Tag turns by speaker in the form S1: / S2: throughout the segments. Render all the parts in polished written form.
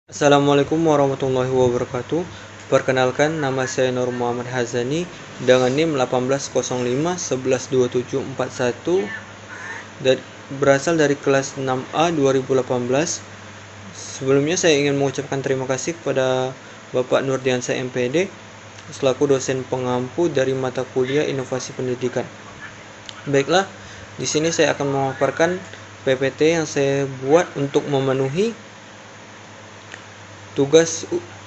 S1: Assalamualaikum warahmatullahi wabarakatuh. Perkenalkan, nama saya Nur Muhammad Hazani dengan NIM 1805112741 berasal dari kelas 6A 2018. Sebelumnya saya ingin mengucapkan terima kasih kepada Bapak Nurdiansyah MPD selaku dosen pengampu dari mata kuliah Inovasi Pendidikan. Baiklah, di sini saya akan memaparkan PPT yang saya buat untuk memenuhi tugas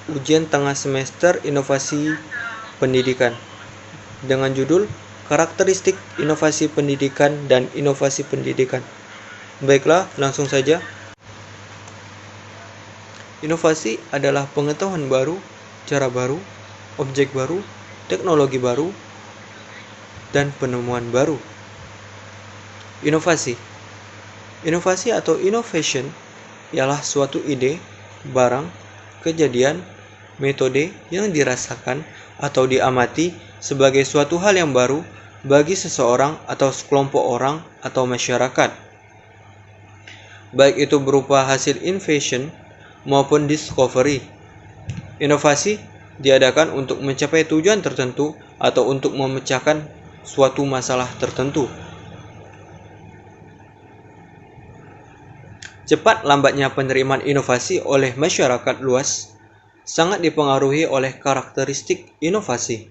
S1: ujian tengah semester Inovasi Pendidikan dengan judul Karakteristik Inovasi Pendidikan dan Inovasi Pendidikan. Baiklah, langsung saja. Inovasi adalah pengetahuan baru, cara baru, objek baru, teknologi baru, dan penemuan baru. Inovasi atau innovation ialah suatu ide, barang, kejadian, metode yang dirasakan atau diamati sebagai suatu hal yang baru bagi seseorang atau sekelompok orang atau masyarakat. Baik itu berupa hasil invention maupun discovery. Inovasi diadakan untuk mencapai tujuan tertentu atau untuk memecahkan suatu masalah tertentu. Cepat lambatnya penerimaan inovasi oleh masyarakat luas sangat dipengaruhi oleh karakteristik inovasi.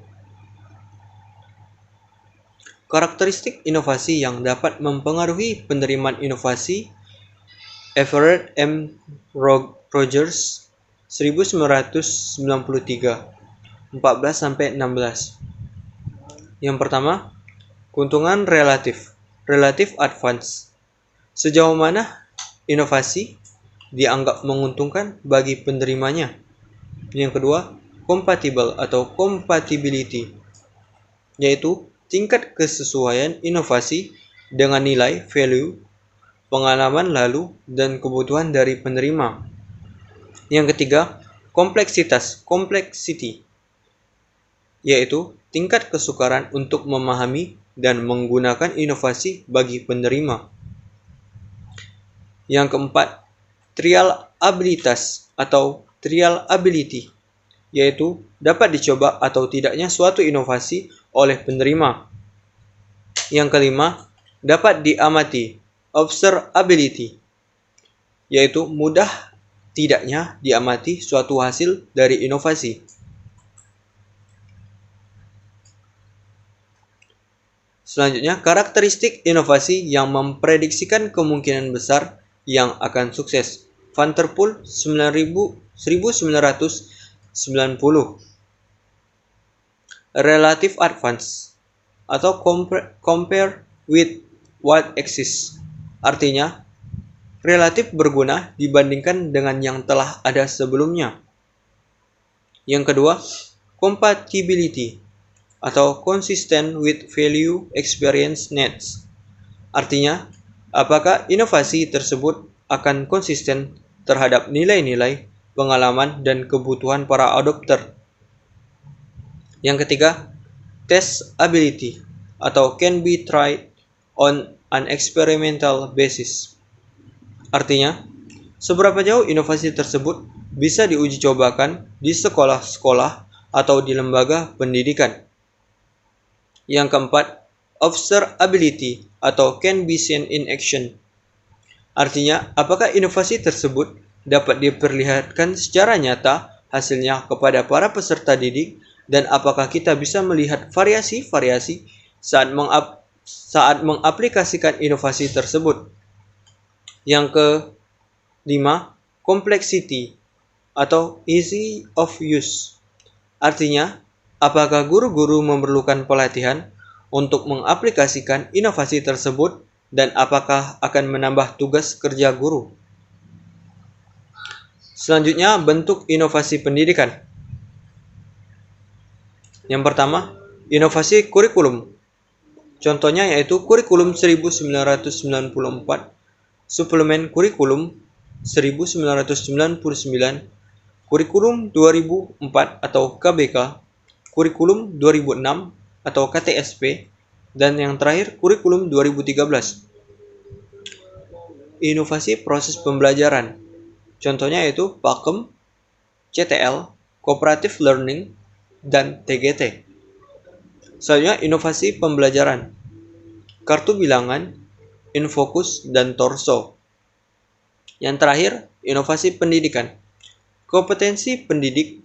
S1: Karakteristik inovasi yang dapat mempengaruhi penerimaan inovasi Everett M. Rogers 1993 14-16. Yang pertama, keuntungan relatif advance. Sejauh mana inovasi dianggap menguntungkan bagi penerimanya. Yang kedua, compatible atau compatibility, yaitu tingkat kesesuaian inovasi dengan nilai value, pengalaman lalu, dan kebutuhan dari penerima. Yang ketiga, complexity, yaitu tingkat kesukaran untuk memahami dan menggunakan inovasi bagi penerima. Yang keempat, trial ability, yaitu dapat dicoba atau tidaknya suatu inovasi oleh penerima. Yang kelima, dapat diamati, observability, yaitu mudah tidaknya diamati suatu hasil dari inovasi. Selanjutnya, karakteristik inovasi yang memprediksikan kemungkinan besar yang akan sukses. Vanderpool 1990. Relative advance atau compare with what exists. Artinya, relatif berguna dibandingkan dengan yang telah ada sebelumnya. Yang kedua, compatibility atau consistent with value, experience, needs. Artinya, apakah inovasi tersebut akan konsisten terhadap nilai-nilai, pengalaman, dan kebutuhan para adopter. Yang ketiga, testability atau can be tried on an experimental basis. Artinya, seberapa jauh inovasi tersebut bisa diuji cobakan di sekolah-sekolah atau di lembaga pendidikan. Yang keempat, observability atau can be seen in action. Artinya, apakah inovasi tersebut dapat diperlihatkan secara nyata hasilnya kepada para peserta didik dan apakah kita bisa melihat variasi-variasi saat mengaplikasikan inovasi tersebut. Yang kelima, complexity atau easy of use. Artinya, apakah guru-guru memerlukan pelatihan untuk mengaplikasikan inovasi tersebut dan apakah akan menambah tugas kerja guru. Selanjutnya, bentuk inovasi pendidikan. Yang pertama, inovasi kurikulum. Contohnya yaitu kurikulum 1994, suplemen kurikulum 1999, kurikulum 2004 atau KBK, kurikulum 2006 atau KTSP, dan yang terakhir kurikulum 2013. Inovasi proses pembelajaran. Contohnya yaitu Pakem CTL, Cooperative Learning, dan TGT. Selanjutnya, inovasi pembelajaran, kartu bilangan, Infocus, dan Torso. Yang terakhir, inovasi pendidikan, kompetensi pendidik,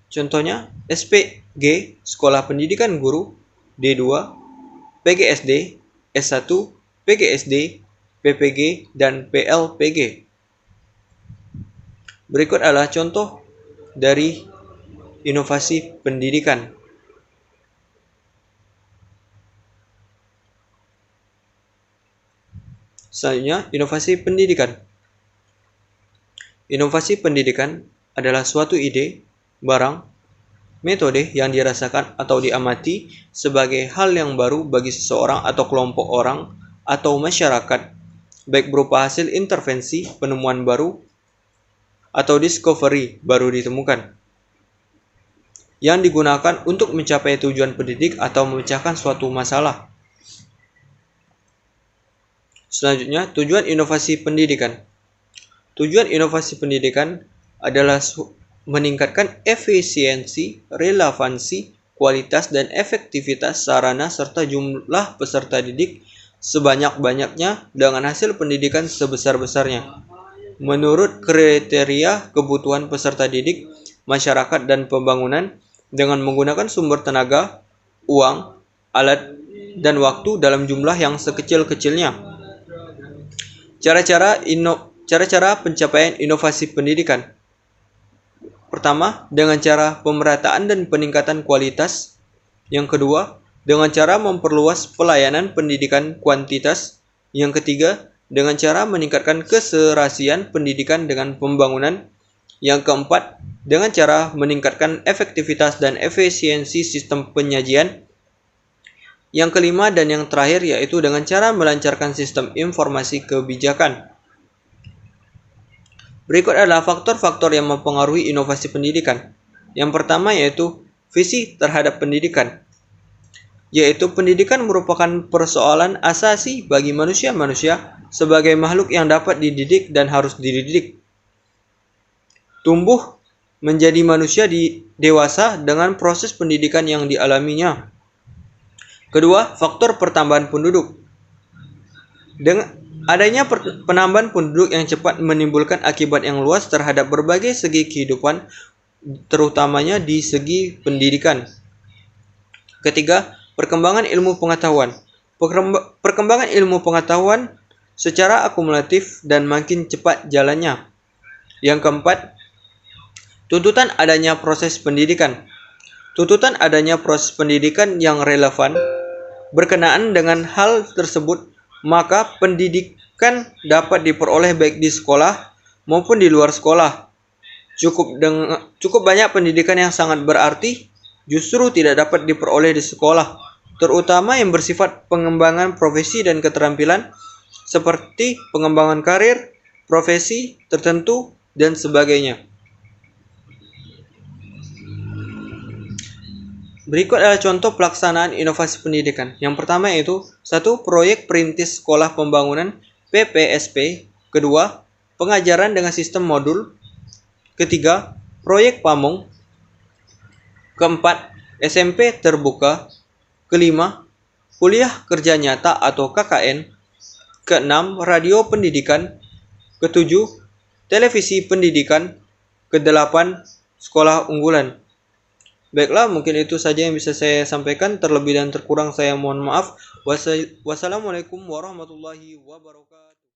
S1: contohnya SPG, Sekolah Pendidikan Guru, D2, PGSD, S1, PGSD, PPG, dan PLPG. Berikut adalah contoh dari inovasi pendidikan. Selanjutnya, inovasi pendidikan. Inovasi pendidikan adalah suatu ide, barang, metode yang dirasakan atau diamati sebagai hal yang baru bagi seseorang atau kelompok orang atau masyarakat, baik berupa hasil intervensi, penemuan baru, atau discovery baru ditemukan, yang digunakan untuk mencapai tujuan pendidik atau memecahkan suatu masalah. Selanjutnya, tujuan inovasi pendidikan. Tujuan inovasi pendidikan adalah meningkatkan efisiensi, relevansi, kualitas, dan efektivitas sarana serta jumlah peserta didik sebanyak-banyaknya dengan hasil pendidikan sebesar-besarnya, menurut kriteria kebutuhan peserta didik, masyarakat, dan pembangunan dengan menggunakan sumber tenaga, uang, alat, dan waktu dalam jumlah yang sekecil-kecilnya. Cara-cara pencapaian inovasi pendidikan. Pertama, dengan cara pemerataan dan peningkatan kualitas. Yang kedua, dengan cara memperluas pelayanan pendidikan kuantitas. Yang ketiga, dengan cara meningkatkan keserasian pendidikan dengan pembangunan. Yang keempat, dengan cara meningkatkan efektivitas dan efisiensi sistem penyajian. Yang kelima dan yang terakhir yaitu dengan cara melancarkan sistem informasi kebijakan. Berikut adalah faktor-faktor yang mempengaruhi inovasi pendidikan. Yang pertama yaitu visi terhadap pendidikan, yaitu pendidikan merupakan persoalan asasi bagi manusia-manusia sebagai makhluk yang dapat dididik dan harus dididik. Tumbuh menjadi manusia dewasa dengan proses pendidikan yang dialaminya. Kedua, faktor pertambahan penduduk. Dengan adanya penambahan penduduk yang cepat menimbulkan akibat yang luas terhadap berbagai segi kehidupan, terutamanya di segi pendidikan. Ketiga, perkembangan ilmu pengetahuan. Perkembangan ilmu pengetahuan secara akumulatif dan makin cepat jalannya. Yang keempat, tuntutan adanya proses pendidikan. Tuntutan adanya proses pendidikan yang relevan berkenaan dengan hal tersebut, maka pendidikan dapat diperoleh baik di sekolah maupun di luar sekolah. Cukup banyak pendidikan yang sangat berarti justru tidak dapat diperoleh di sekolah, terutama yang bersifat pengembangan profesi dan keterampilan seperti pengembangan karir, profesi tertentu, dan sebagainya. Berikut adalah contoh pelaksanaan inovasi pendidikan. Yang pertama yaitu 1. Proyek Perintis Sekolah Pembangunan PPSP. Kedua, pengajaran dengan sistem modul. Ketiga, proyek Pamong. Keempat, SMP terbuka. Kelima, kuliah kerja nyata atau KKN. Keenam, radio pendidikan. Ketujuh, televisi pendidikan. Kedelapan, sekolah unggulan. Baiklah, mungkin itu saja yang bisa saya sampaikan. Terlebih dan terkurang saya mohon maaf. Wassalamualaikum warahmatullahi wabarakatuh.